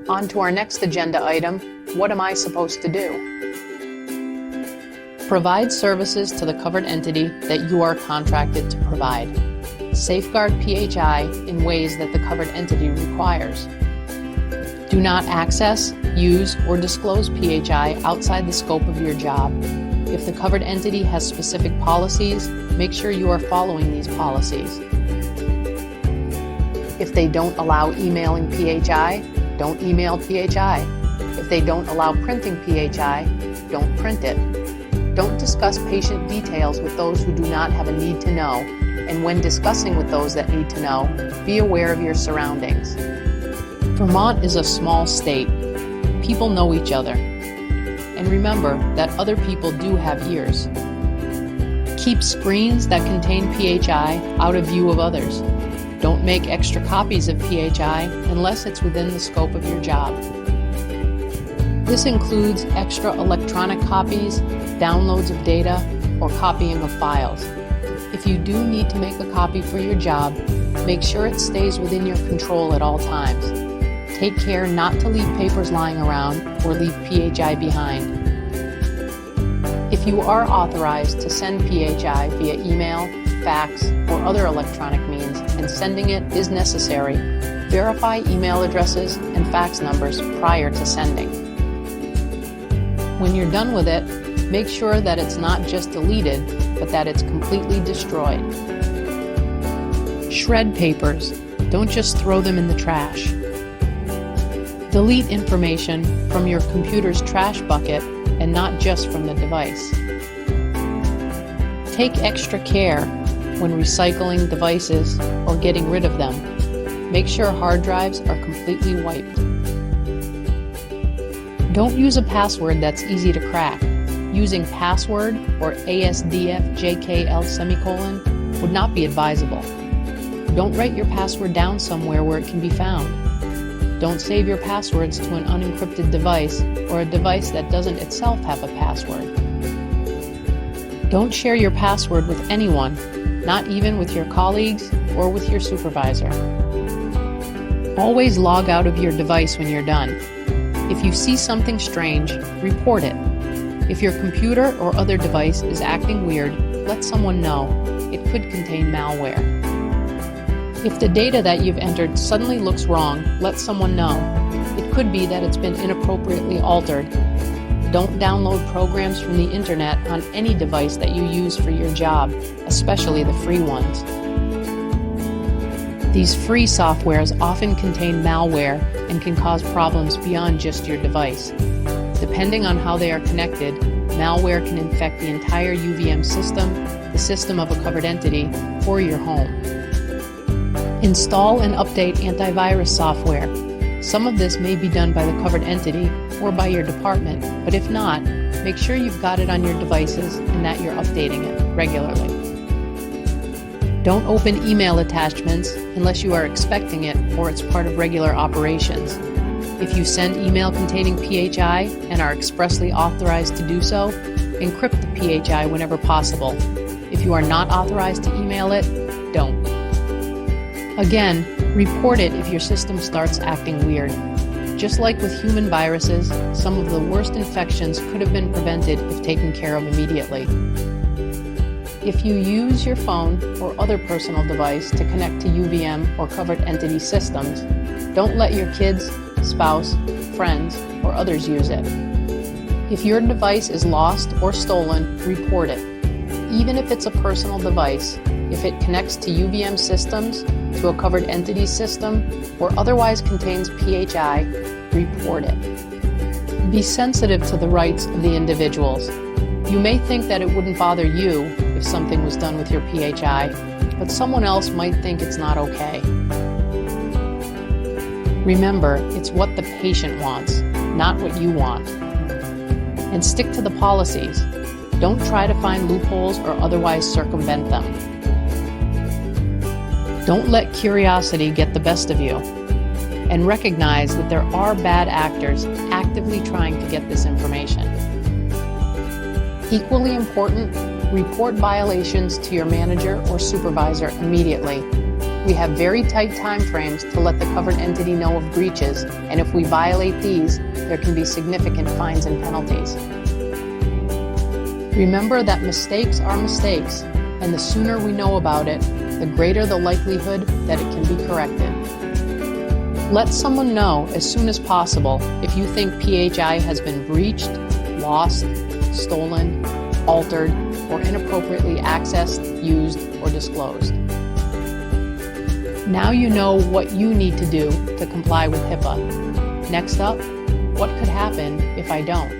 On to our next agenda item, what am I supposed to do? Provide services to the covered entity that you are contracted to provide. Safeguard PHI in ways that the covered entity requires. Do not access, use, or disclose PHI outside the scope of your job. If the covered entity has specific policies, make sure you are following these policies. If they don't allow emailing PHI, don't email PHI. If they don't allow printing PHI, don't print it. Don't discuss patient details with those who do not have a need to know, and when discussing with those that need to know, be aware of your surroundings. Vermont is a small state. People know each other. And remember that other people do have ears. Keep screens that contain PHI out of view of others. Don't make extra copies of PHI unless it's within the scope of your job. This includes extra electronic copies, downloads of data, or copying of files. If you do need to make a copy for your job, make sure it stays within your control at all times. Take care not to leave papers lying around or leave PHI behind. If you are authorized to send PHI via email, fax, or other electronic means, and sending it is necessary, verify email addresses and fax numbers prior to sending. When you're done with it, make sure that it's not just deleted, but that it's completely destroyed. Shred papers. Don't just throw them in the trash. Delete information from your computer's trash bucket and not just from the device. Take extra care when recycling devices or getting rid of them. Make sure hard drives are completely wiped. Don't use a password that's easy to crack. Using password or ASDFJKL would not be advisable. Don't write your password down somewhere where it can be found. Don't save your passwords to an unencrypted device or a device that doesn't itself have a password. Don't share your password with anyone, not even with your colleagues or with your supervisor. Always log out of your device when you're done. If you see something strange, report it. If your computer or other device is acting weird, let someone know. It could contain malware. If the data that you've entered suddenly looks wrong, let someone know. It could be that it's been inappropriately altered. Don't download programs from the internet on any device that you use for your job, especially the free ones. These free softwares often contain malware and can cause problems beyond just your device. Depending on how they are connected, malware can infect the entire UVM system, the system of a covered entity, or your home. Install and update antivirus software. Some of this may be done by the covered entity or by your department, but if not, make sure you've got it on your devices and that you're updating it regularly. Don't open email attachments unless you are expecting it or it's part of regular operations. If you send email containing PHI and are expressly authorized to do so, encrypt the PHI whenever possible. If you are not authorized to email it, don't. Again, report it if your system starts acting weird. Just like with human viruses, some of the worst infections could have been prevented if taken care of immediately. If you use your phone or other personal device to connect to UVM or covered entity systems, don't let your kids, spouse, friends, or others use it. If your device is lost or stolen, report it. Even if it's a personal device, if it connects to UVM systems, to a covered entity system, or otherwise contains PHI, report it. Be sensitive to the rights of the individuals. You may think that it wouldn't bother you if something was done with your PHI, but someone else might think it's not okay. Remember, it's what the patient wants, not what you want. And stick to the policies. Don't try to find loopholes or otherwise circumvent them. Don't let curiosity get the best of you. And recognize that there are bad actors actively trying to get this information. Equally important, report violations to your manager or supervisor immediately. We have very tight time frames to let the covered entity know of breaches, and if we violate these, there can be significant fines and penalties. Remember that mistakes are mistakes, and the sooner we know about it, the greater the likelihood that it can be corrected. Let someone know as soon as possible if you think PHI has been breached, lost, stolen, altered, or inappropriately accessed, used, or disclosed. Now you know what you need to do to comply with HIPAA. Next up, what could happen if I don't?